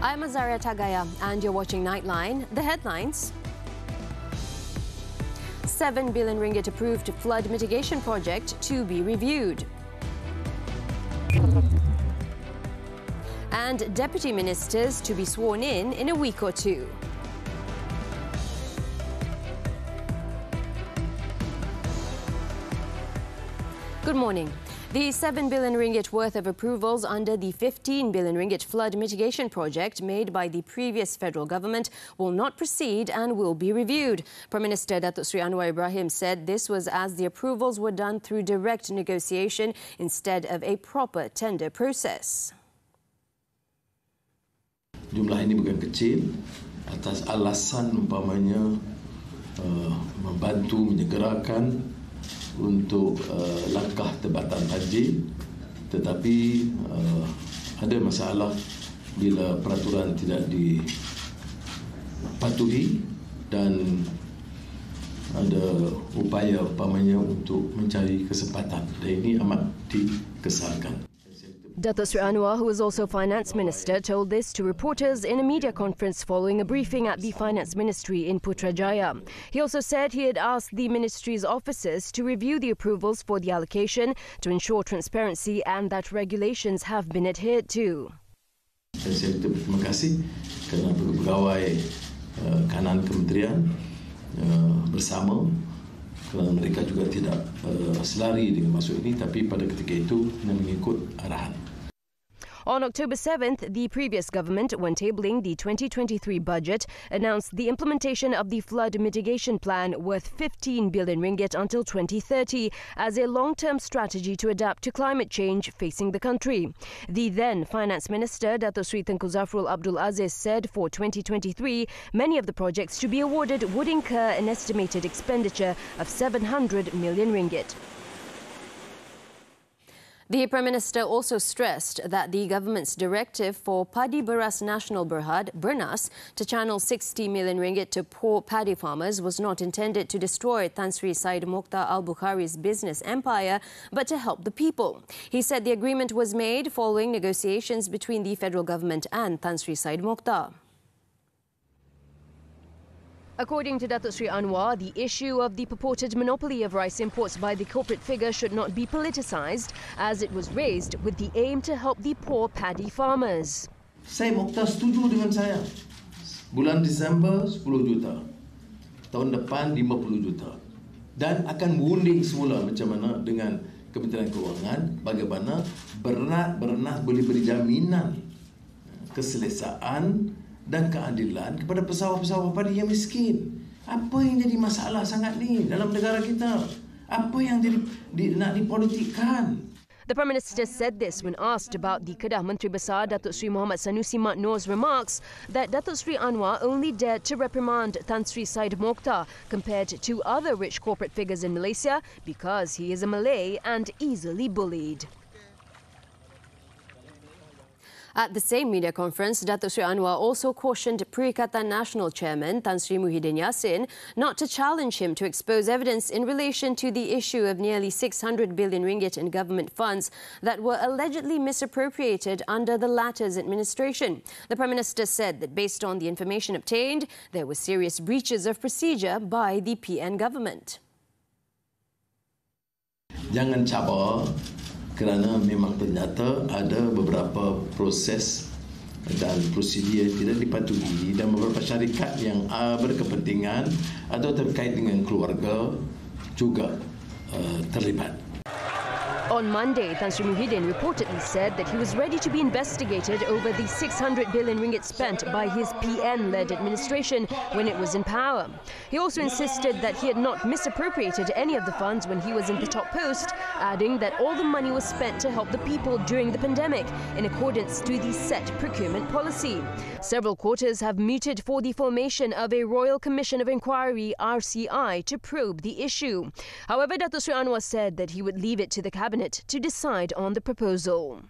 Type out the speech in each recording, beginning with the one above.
I'm Azaria Tagaya and you're watching Nightline. The headlines. 7 billion ringgit approved flood mitigation project to be reviewed. And deputy ministers to be sworn in a week or two. Good morning. The 7 billion ringgit worth of approvals under the 15 billion ringgit flood mitigation project made by the previous federal government will not proceed and will be reviewed. Prime Minister Datuk Sri Anwar Ibrahim said this was as the approvals were done through direct negotiation instead of a proper tender process. Jumlah ini bukan kecil atas alasan umpamanya membantu menyegerakan untuk langkah tebatan banjir, tetapi ada masalah bila peraturan tidak dipatuhi dan ada upaya umpamanya untuk mencari kesempatan, dan ini amat dikesalkan. Datuk Sri Anwar, who was also Finance Minister, told this to reporters in a media conference following a briefing at the Finance Ministry in Putrajaya. He also said he had asked the ministry's officers to review the approvals for the allocation to ensure transparency and that regulations have been adhered to. Saya berterima kasih kerana pegawai kanan kementerian bersama, kerana mereka juga tidak selari dengan masuk ini, tapi pada ketika itu mengikut arahan. On October 7th, the previous government, when tabling the 2023 budget, announced the implementation of the flood mitigation plan worth 15 billion ringgit until 2030 as a long-term strategy to adapt to climate change facing the country. The then Finance Minister, Datuk Sri Tengku Zafrul Abdul Aziz, said for 2023, many of the projects to be awarded would incur an estimated expenditure of 700 million ringgit. The Prime Minister also stressed that the government's directive for Padi Beras Nasional Berhad, Bernas, to channel 60 million ringgit to poor paddy farmers was not intended to destroy Tan Sri Said Mokhtar Al-Bukhari's business empire, but to help the people. He said the agreement was made following negotiations between the federal government and Tan Sri Said Mokhtar. According to Datuk Sri Anwar, the issue of the purported monopoly of rice imports by the corporate figure should not be politicised, as it was raised with the aim to help the poor paddy farmers. Saya Mokhtar setuju dengan saya. Bulan Disember 10 juta. Tahun depan 50 juta. Dan akan berunding semula macam mana dengan Kementerian Kewangan bagaimana Bernas boleh beri jaminan keselesaan dan keadilan kepada pesawah-pesawah padi yang miskin. Apa yang jadi masalah sangat ni dalam negara kita? Apa yang nak dipolitikkan? The Prime Minister said this when asked about the Kedah Menteri Besar Datuk Sri Muhammad Sanusi Mat Noor's remarks that Datuk Sri Anwar only dared to reprimand Tan Sri Said Mokhtar compared to other rich corporate figures in Malaysia because he is a Malay and easily bullied. At the same media conference, Datuk Sri Anwar also cautioned Perikatan Nasional Chairman Tan Sri Muhyiddin Yassin not to challenge him to expose evidence in relation to the issue of nearly 600 billion ringgit in government funds that were allegedly misappropriated under the latter's administration. The Prime Minister said that based on the information obtained, there were serious breaches of procedure by the PN government. Jangan cabar, kerana memang ternyata ada beberapa proses dan prosedur yang tidak dipatuhi dan beberapa syarikat yang berkepentingan atau terkait dengan keluarga juga terlibat. On Monday, Tan Sri Muhyiddin reportedly said that he was ready to be investigated over the 600 billion ringgit spent by his PN-led administration when it was in power. He also insisted that he had not misappropriated any of the funds when he was in the top post, adding that all the money was spent to help the people during the pandemic in accordance to the set procurement policy. Several quarters have mooted for the formation of a Royal Commission of Inquiry (RCI) to probe the issue. However, Datuk Sri Anwar said that he would leave it to the Cabinet to decide on the proposal.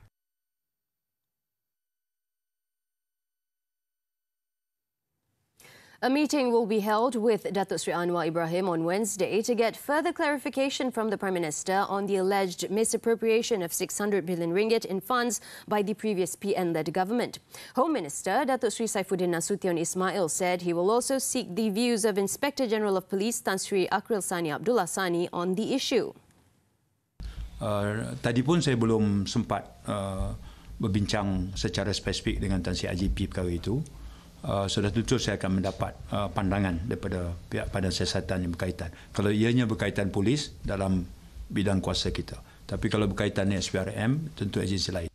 A meeting will be held with Datuk Sri Anwar Ibrahim on Wednesday to get further clarification from the Prime Minister on the alleged misappropriation of 600 billion ringgit in funds by the previous PN-led government. Home Minister Datuk Sri Saifuddin Nasution Ismail said he will also seek the views of Inspector General of Police Tan Sri Akril Sani Abdullah Sani on the issue. Tadi pun saya belum sempat berbincang secara spesifik dengan Tan Sri IGP perkara itu. Sudah tentu saya akan mendapat pandangan daripada pihak padan siasatan yang berkaitan. Kalau ianya berkaitan polis dalam bidang kuasa kita. Tapi kalau berkaitan dengan SPRM, tentu agensi lain.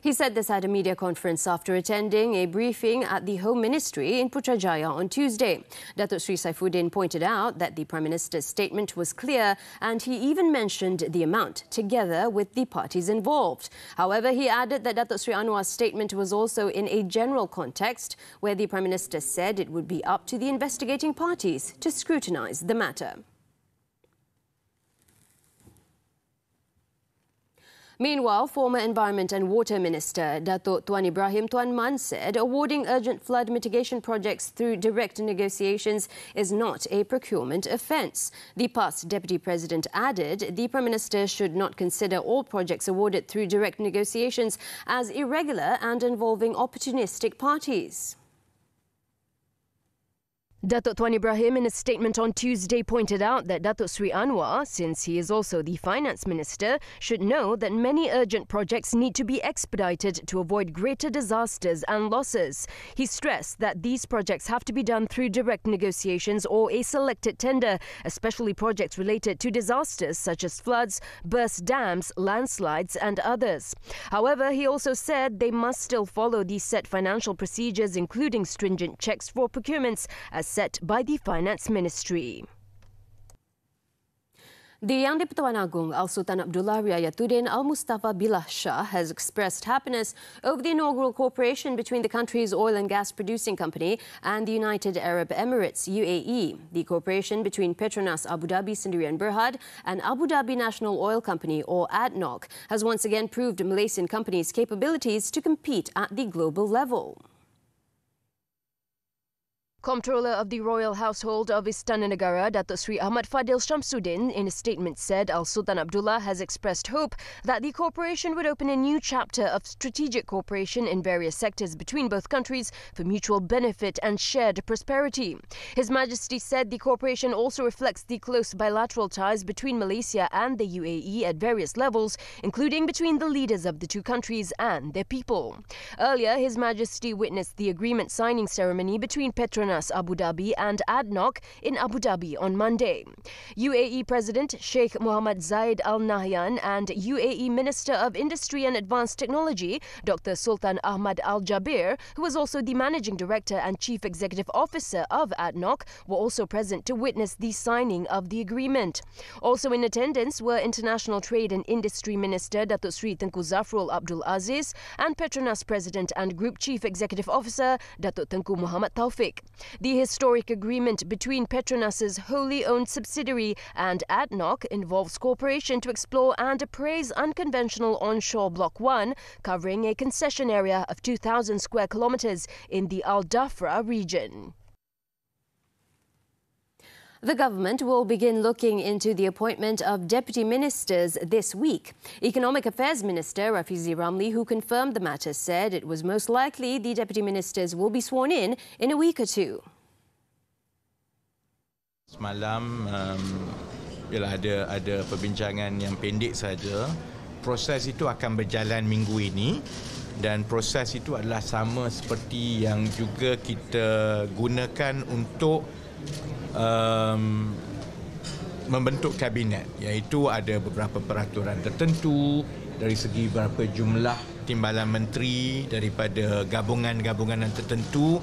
He said this at a media conference after attending a briefing at the Home Ministry in Putrajaya on Tuesday. Datuk Sri Saifuddin pointed out that the Prime Minister's statement was clear and he even mentioned the amount together with the parties involved. However, he added that Datuk Sri Anwar's statement was also in a general context where the Prime Minister said it would be up to the investigating parties to scrutinise the matter. Meanwhile, former Environment and Water Minister Datuk Tuan Ibrahim Tuan Man said awarding urgent flood mitigation projects through direct negotiations is not a procurement offence. The past Deputy President added the Prime Minister should not consider all projects awarded through direct negotiations as irregular and involving opportunistic parties. Datuk Tuan Ibrahim in a statement on Tuesday pointed out that Datuk Sri Anwar, since he is also the Finance Minister, should know that many urgent projects need to be expedited to avoid greater disasters and losses. He stressed that these projects have to be done through direct negotiations or a selected tender, especially projects related to disasters such as floods, burst dams, landslides and others. However, he also said they must still follow the set financial procedures, including stringent checks for procurements as set by the Finance Ministry. The Yang di-Pertuan Agong Al-Sultan Abdullah Riayatuddin Al-Mustafa Billah Shah has expressed happiness over the inaugural cooperation between the country's oil and gas producing company and the United Arab Emirates, UAE. The cooperation between Petronas Abu Dhabi Sendirian Berhad and Abu Dhabi National Oil Company, or ADNOC, has once again proved Malaysian companies' capabilities to compete at the global level. Comptroller of the Royal Household of Istana Negara, Datuk Sri Ahmad Fadil Shamsuddin, in a statement said Al-Sultan Abdullah has expressed hope that the cooperation would open a new chapter of strategic cooperation in various sectors between both countries for mutual benefit and shared prosperity. His Majesty said the cooperation also reflects the close bilateral ties between Malaysia and the UAE at various levels, including between the leaders of the two countries and their people. Earlier, His Majesty witnessed the agreement signing ceremony between Petronas Abu Dhabi and ADNOC in Abu Dhabi on Monday. UAE President Sheikh Mohammed Zayed Al Nahyan and UAE Minister of Industry and Advanced Technology Dr. Sultan Ahmad Al Jaber, who was also the Managing Director and Chief Executive Officer of ADNOC, were also present to witness the signing of the agreement. Also in attendance were International Trade and Industry Minister Datuk Sri Tengku Zafrul Abdul Aziz and Petronas President and Group Chief Executive Officer Datuk Tengku Muhammad Taufik. The historic agreement between Petronas's wholly owned subsidiary and ADNOC involves cooperation to explore and appraise unconventional onshore Block 1, covering a concession area of 2,000 square kilometres in the Al Dhafra region. The government will begin looking into the appointment of deputy ministers this week. Economic Affairs Minister Rafizi Ramli, who confirmed the matter, said it was most likely the deputy ministers will be sworn in a week or two. Semalam ialah ada perbincangan yang pendek saja. Proses itu akan berjalan minggu ini dan proses itu adalah sama seperti yang juga kita gunakan untuk membentuk kabinet, iaitu ada beberapa peraturan tertentu dari segi berapa jumlah timbalan menteri daripada gabungan-gabungan tertentu.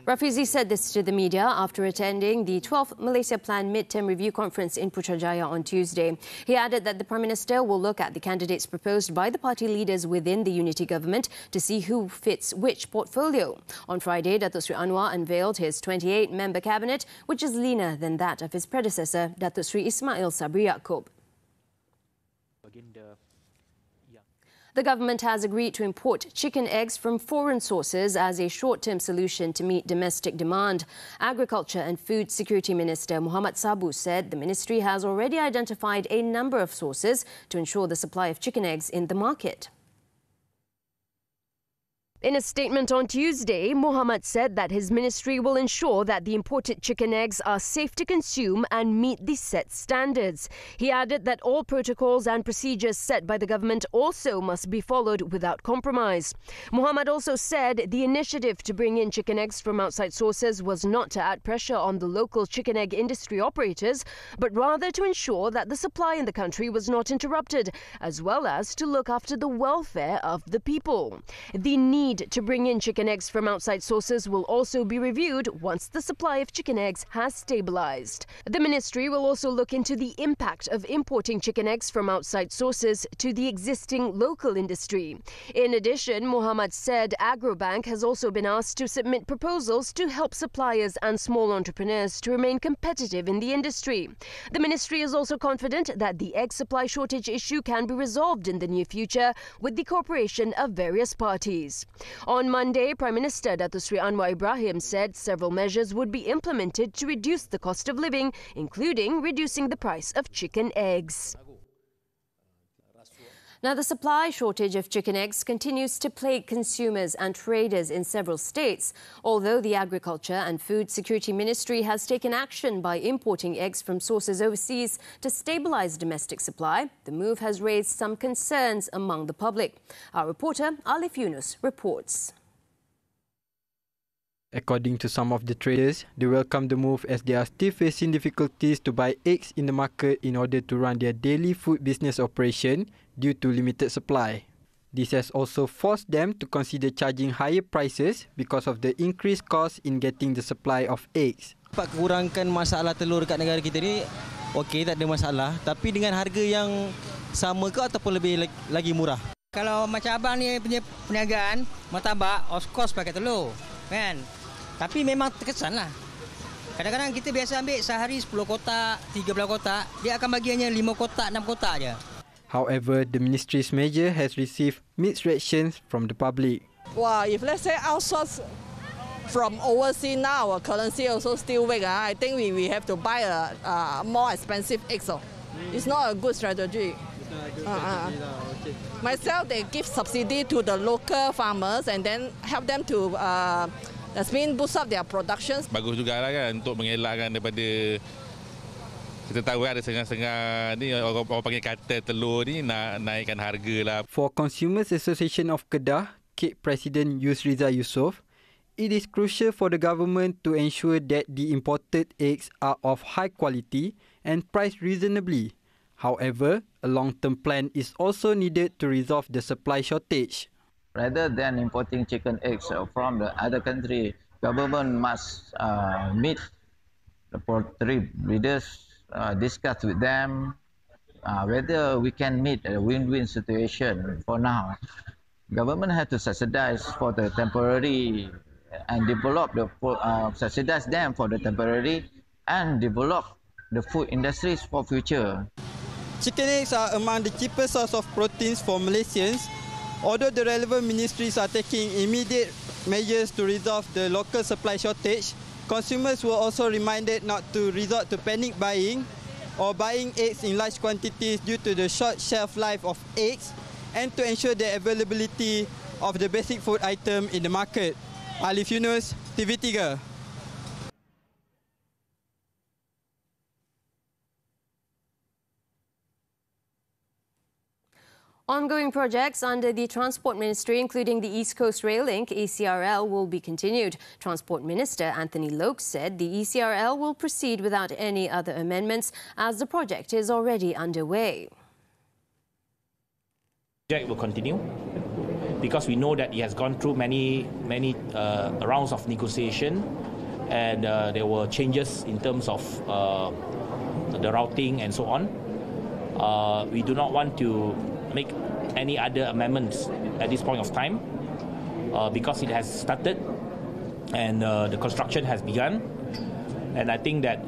Rafizi said this to the media after attending the 12th Malaysia Plan Mid-Term Review Conference in Putrajaya on Tuesday. He added that the Prime Minister will look at the candidates proposed by the party leaders within the unity government to see who fits which portfolio. On Friday, Datuk Sri Anwar unveiled his 28-member cabinet, which is leaner than that of his predecessor, Datuk Sri Ismail Sabri Yaakob. The government has agreed to import chicken eggs from foreign sources as a short-term solution to meet domestic demand. Agriculture and Food Security Minister Muhammad Sabu said the ministry has already identified a number of sources to ensure the supply of chicken eggs in the market. In a statement on Tuesday, Muhammad said that his ministry will ensure that the imported chicken eggs are safe to consume and meet the set standards. He added that all protocols and procedures set by the government also must be followed without compromise. Muhammad also said the initiative to bring in chicken eggs from outside sources was not to add pressure on the local chicken egg industry operators, but rather to ensure that the supply in the country was not interrupted, as well as to look after the welfare of the people. The need to bring in chicken eggs from outside sources will also be reviewed once the supply of chicken eggs has stabilized. The ministry will also look into the impact of importing chicken eggs from outside sources to the existing local industry. In addition, Muhammad said Agrobank has also been asked to submit proposals to help suppliers and small entrepreneurs to remain competitive in the industry. The ministry is also confident that the egg supply shortage issue can be resolved in the near future with the cooperation of various parties. On Monday, Prime Minister Datuk Sri Anwar Ibrahim said several measures would be implemented to reduce the cost of living, including reducing the price of chicken eggs. Now, the supply shortage of chicken eggs continues to plague consumers and traders in several states. Although the Agriculture and Food Security Ministry has taken action by importing eggs from sources overseas to stabilise domestic supply, the move has raised some concerns among the public. Our reporter, Alif Yunus, reports. According to some of the traders, they welcome the move as they are still facing difficulties to buy eggs in the market in order to run their daily food business operation due to limited supply. This has also forced them to consider charging higher prices because of the increased cost in getting the supply of eggs. Dapat kurangkan masalah telur kat negara kita ni, okey, tak ada masalah. Tapi dengan harga yang sama ke ataupun lebih lagi murah? Kalau macam abang ni punya perniagaan, martabak, of course pakai telur, kan? Tapi memang terkesan lah. Kadang-kadang kita biasa ambil sehari 10 kotak, 13 kotak, dia akan bagi hanya 5 kotak, 6 kotak je. However, the ministry's measure has received mixed reactions from the public. Wow, if let's say outsource from overseas now, our currency also still weak. I think we have to buy a more expensive eggs. It's not a good strategy. Myself, they give subsidy to the local farmers and then help them to boost up their productions. Bagus juga lah kan untuk mengelakkan daripada kita tahu ada setengah-setengah ni orang panggil kata telur ni nak naikkan harga lah. For Consumers Association of Kedah, Quake President Yusriza Yusof, it is crucial for the government to ensure that the imported eggs are of high quality and priced reasonably. However, a long-term plan is also needed to resolve the supply shortage. Rather than importing chicken eggs from the other country, government must meet the poultry breeders, discuss with them whether we can meet a win-win situation for now. Government has to subsidize for the temporary and develop the subsidize them for the temporary and develop the food industries for future. Chicken eggs are among the cheapest source of proteins for Malaysians. Although the relevant ministries are taking immediate measures to resolve the local supply shortage, consumers were also reminded not to resort to panic buying or buying eggs in large quantities due to the short shelf life of eggs and to ensure the availability of the basic food item in the market. Alif Yunus, TV3. Ongoing projects under the Transport Ministry, including the East Coast Rail Link, ECRL, will be continued. Transport Minister Anthony Loke said the ECRL will proceed without any other amendments as the project is already underway. The project will continue because we know that it has gone through many rounds of negotiation and there were changes in terms of the routing and so on. We do not want to make any other amendments at this point of time because it has started and the construction has begun, and I think that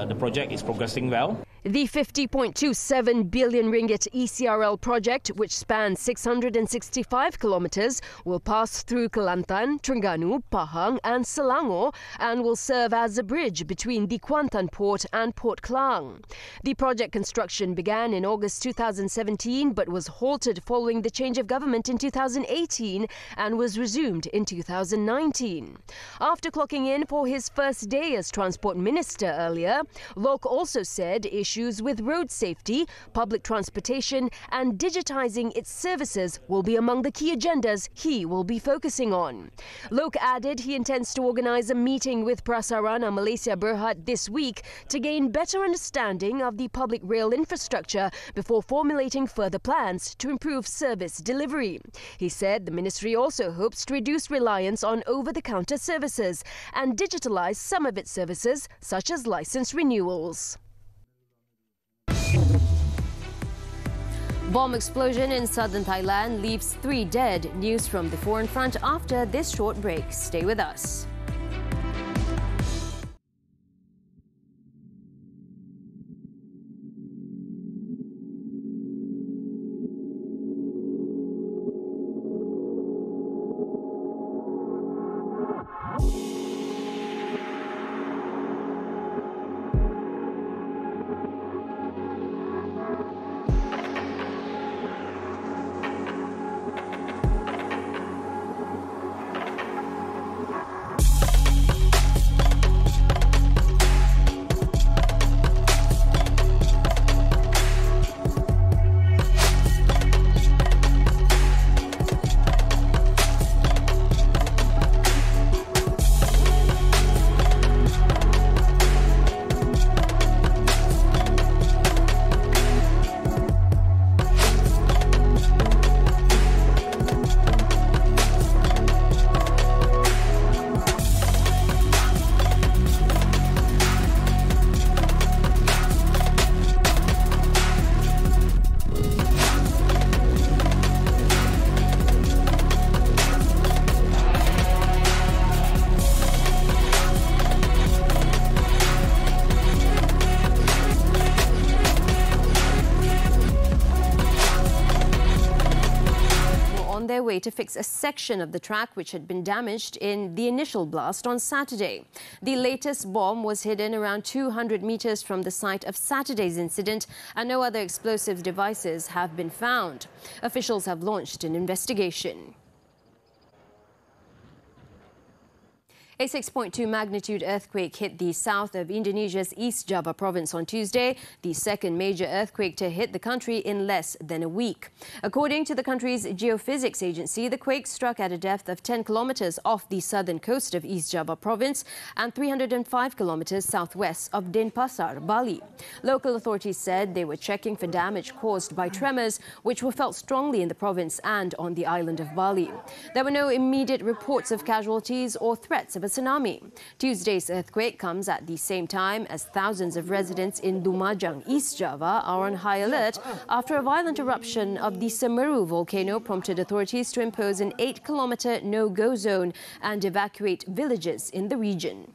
the project is progressing well. The 50.27 billion ringgit ECRL project, which spans 665 kilometres, will pass through Kelantan, Terengganu, Pahang and Selangor and will serve as a bridge between the Kuantan port and Port Klang. The project construction began in August 2017 but was halted following the change of government in 2018 and was resumed in 2019. After clocking in for his first day as Transport Minister earlier, Lok also said issues with road safety, public transportation and digitising its services will be among the key agendas he will be focusing on. Lok added he intends to organise a meeting with Prasarana Malaysia Berhad this week to gain better understanding of the public rail infrastructure before formulating further plans to improve service delivery. He said the ministry also hopes to reduce reliance on over-the-counter services and digitalise some of its services, such as licence renewals. Bomb explosion in southern Thailand leaves 3 dead. News from the foreign front after this short break. Stay with us. Their way to fix a section of the track which had been damaged in the initial blast on Saturday. The latest bomb was hidden around 200 meters from the site of Saturday's incident and no other explosive devices have been found. Officials have launched an investigation. A 6.2 magnitude earthquake hit the south of Indonesia's East Java province on Tuesday, the second major earthquake to hit the country in less than a week. According to the country's geophysics agency, the quake struck at a depth of 10 kilometers off the southern coast of East Java province and 305 kilometers southwest of Denpasar, Bali. Local authorities said they were checking for damage caused by tremors, which were felt strongly in the province and on the island of Bali. There were no immediate reports of casualties or threats of a tsunami. Tuesday's earthquake comes at the same time as thousands of residents in Lumajang, East Java, are on high alert after a violent eruption of the Semeru volcano prompted authorities to impose an 8-kilometer no-go zone and evacuate villages in the region.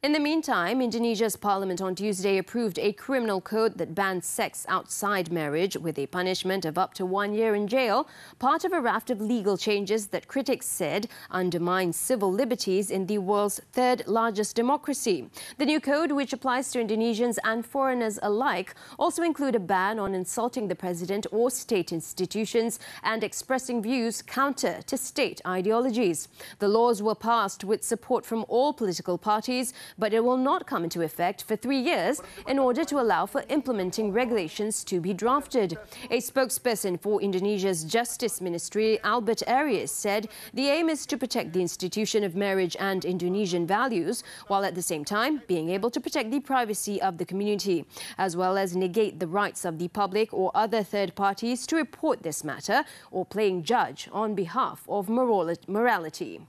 In the meantime, Indonesia's parliament on Tuesday approved a criminal code that bans sex outside marriage with a punishment of up to 1 year in jail, part of a raft of legal changes that critics said undermine civil liberties in the world's third largest democracy. The new code, which applies to Indonesians and foreigners alike, also include a ban on insulting the president or state institutions and expressing views counter to state ideologies. The laws were passed with support from all political parties, but it will not come into effect for 3 years in order to allow for implementing regulations to be drafted. A spokesperson for Indonesia's Justice Ministry, Albert Arias, said the aim is to protect the institution of marriage and Indonesian values, while at the same time being able to protect the privacy of the community, as well as negate the rights of the public or other third parties to report this matter or playing judge on behalf of morality.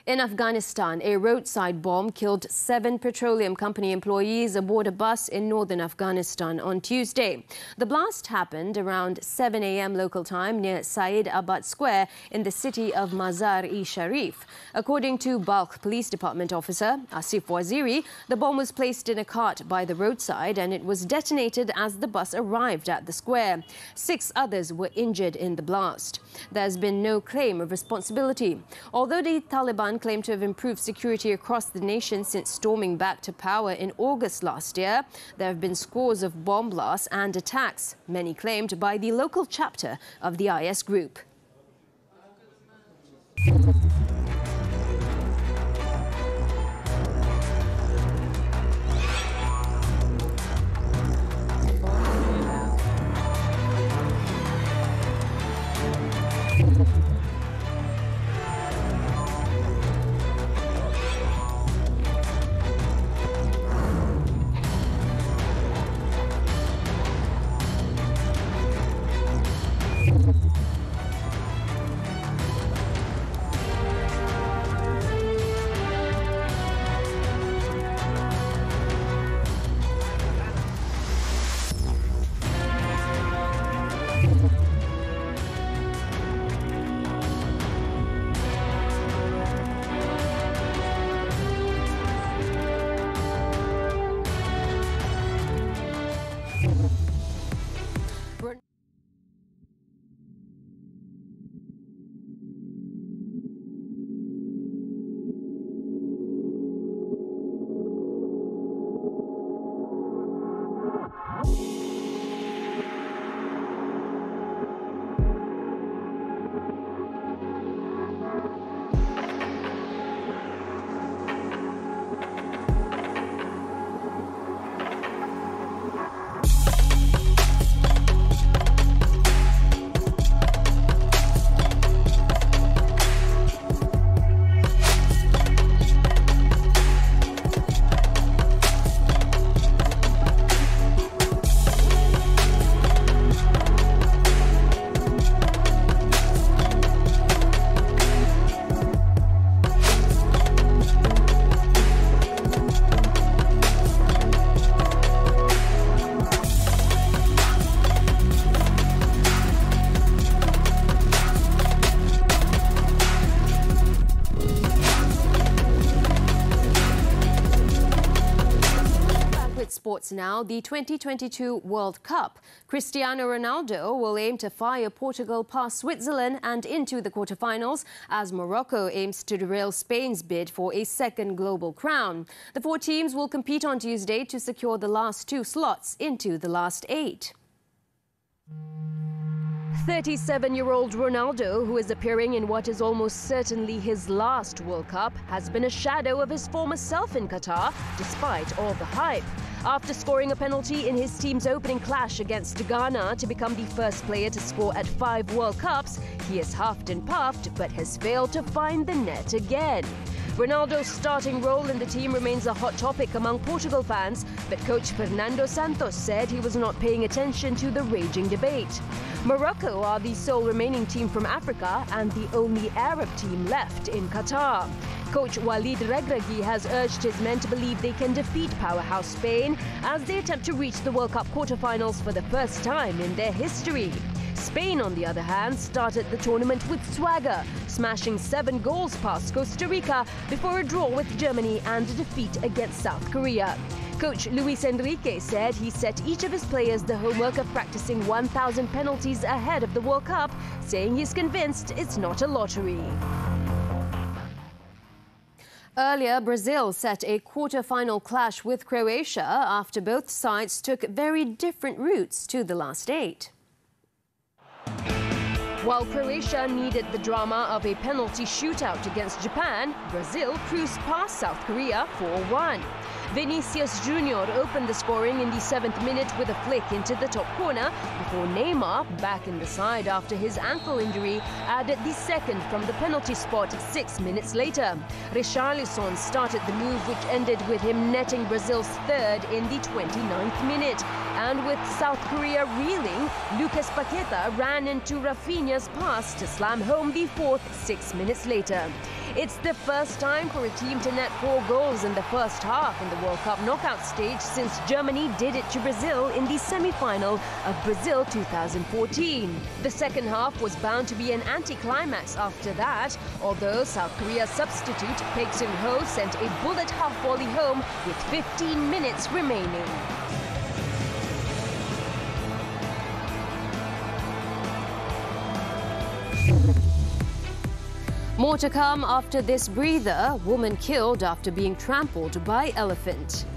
In Afghanistan, a roadside bomb killed 7 petroleum company employees aboard a bus in northern Afghanistan on Tuesday. The blast happened around 7 a.m. local time near Said Abad Square in the city of Mazar-e-Sharif. According to Balkh Police Department officer Asif Waziri, the bomb was placed in a cart by the roadside and it was detonated as the bus arrived at the square. 6 others were injured in the blast. There's been no claim of responsibility. Although the Taliban claim to have improved security across the nation since storming back to power in August last year, there have been scores of bomb blasts and attacks, many claimed by the local chapter of the IS group. Sports now, the 2022 World Cup. Cristiano Ronaldo will aim to fire Portugal past Switzerland and into the quarterfinals as Morocco aims to derail Spain's bid for a second global crown. The 4 teams will compete on Tuesday to secure the last 2 slots into the last 8. 37-year-old Ronaldo, who is appearing in what is almost certainly his last World Cup, has been a shadow of his former self in Qatar, despite all the hype. After scoring a penalty in his team's opening clash against Ghana to become the first player to score at 5 World Cups, he has huffed and puffed but has failed to find the net again. Ronaldo's starting role in the team remains a hot topic among Portugal fans, but coach Fernando Santos said he was not paying attention to the raging debate. Morocco are the sole remaining team from Africa and the only Arab team left in Qatar. Coach Walid Regragui has urged his men to believe they can defeat powerhouse Spain as they attempt to reach the World Cup quarterfinals for the first time in their history. Spain, on the other hand, started the tournament with swagger, smashing 7 goals past Costa Rica before a draw with Germany and a defeat against South Korea. Coach Luis Enrique said he set each of his players the homework of practicing 1,000 penalties ahead of the World Cup, saying he's convinced it's not a lottery. Earlier, Brazil set a quarter-final clash with Croatia after both sides took very different routes to the last 8. While Croatia needed the drama of a penalty shootout against Japan, Brazil cruised past South Korea 4-1. Vinicius Junior opened the scoring in the 7th minute with a flick into the top corner before Neymar, back in the side after his ankle injury, added the second from the penalty spot 6 minutes later. Richarlison started the move, which ended with him netting Brazil's 3rd in the 29th minute. And with South Korea reeling, Lucas Paqueta ran into Rafinha's pass to slam home the 4th 6 minutes later. It's the first time for a team to net 4 goals in the first half in the World Cup knockout stage since Germany did it to Brazil in the semi-final of Brazil 2014. The second half was bound to be an anticlimax after that, although South Korea's substitute Baek Seung-ho sent a bullet half volley home with 15 minutes remaining. More to come after this breather. Woman killed after being trampled by elephant.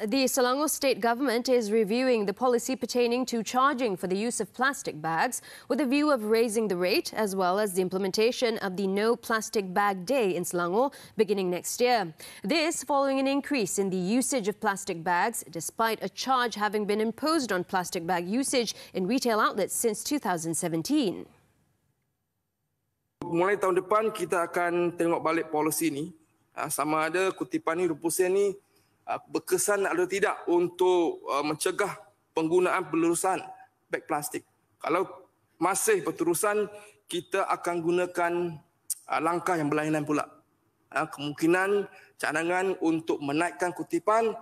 The Selangor state government is reviewing the policy pertaining to charging for the use of plastic bags with a view of raising the rate as well as the implementation of the No Plastic Bag Day in Selangor beginning next year. This following an increase in the usage of plastic bags despite a charge having been imposed on plastic bag usage in retail outlets since 2017. Mulai tahun depan kita akan tengok balik polisi ni sama ada kutipan ni 20% ni berkesan atau tidak untuk mencegah penggunaan penerusan beg plastik. Kalau masih berterusan, kita akan gunakan langkah yang berlainan pula. Kemungkinan cadangan untuk menaikkan kutipan.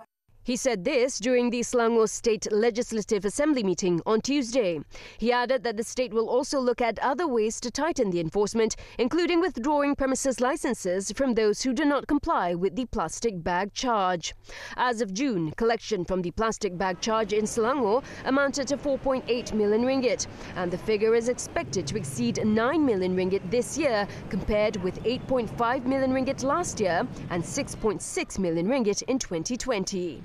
He said this during the Selangor State Legislative Assembly meeting on Tuesday. He added that the state will also look at other ways to tighten the enforcement, including withdrawing premises licenses from those who do not comply with the plastic bag charge. As of June, collection from the plastic bag charge in Selangor amounted to 4.8 million ringgit, and the figure is expected to exceed 9 million ringgit this year, compared with 8.5 million ringgit last year and 6.6 million ringgit in 2020.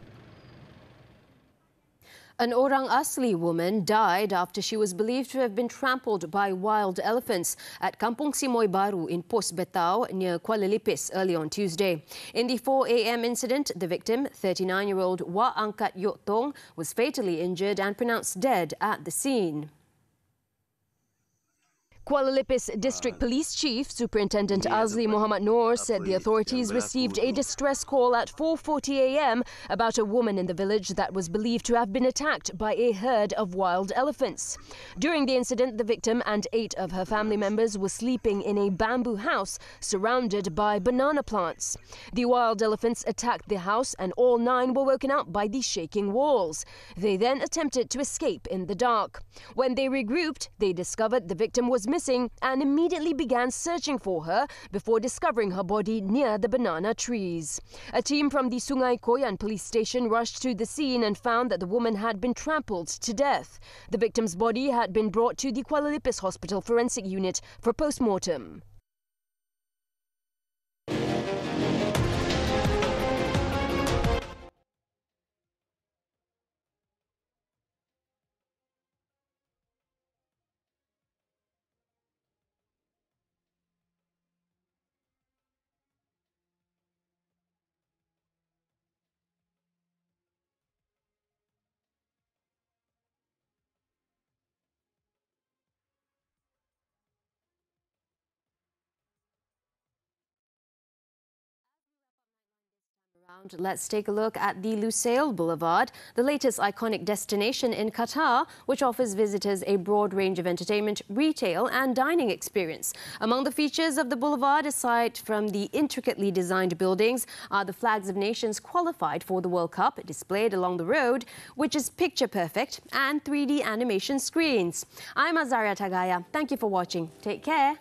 An Orang Asli woman died after she was believed to have been trampled by wild elephants at Kampung Simoy Baru in Pos Betau near Kuala Lipis early on Tuesday. In the 4 a.m. incident, the victim, 39-year-old Wak Angkat Yok Tong, was fatally injured and pronounced dead at the scene. Kuala Lipis District Police Chief Superintendent Azli Muhammad Noor said the authorities received a distress call at 4:40 a.m. about a woman in the village that was believed to have been attacked by a herd of wild elephants. During the incident, the victim and 8 of her family members were sleeping in a bamboo house surrounded by banana plants. The wild elephants attacked the house and all 9 were woken up by the shaking walls. They then attempted to escape in the dark. When they regrouped, they discovered the victim was missing and immediately began searching for her before discovering her body near the banana trees. A team from the Sungai Koyan police station rushed to the scene and found that the woman had been trampled to death. The victim's body had been brought to the Kuala Lipis Hospital Forensic Unit for post-mortem. Let's take a look at the Lusail Boulevard, the latest iconic destination in Qatar, which offers visitors a broad range of entertainment, retail and dining experience. Among the features of the boulevard, aside from the intricately designed buildings, are the flags of nations qualified for the World Cup displayed along the road, which is picture perfect, and 3D animation screens. I'm Azaria Tagaya. Thank you for watching. Take care.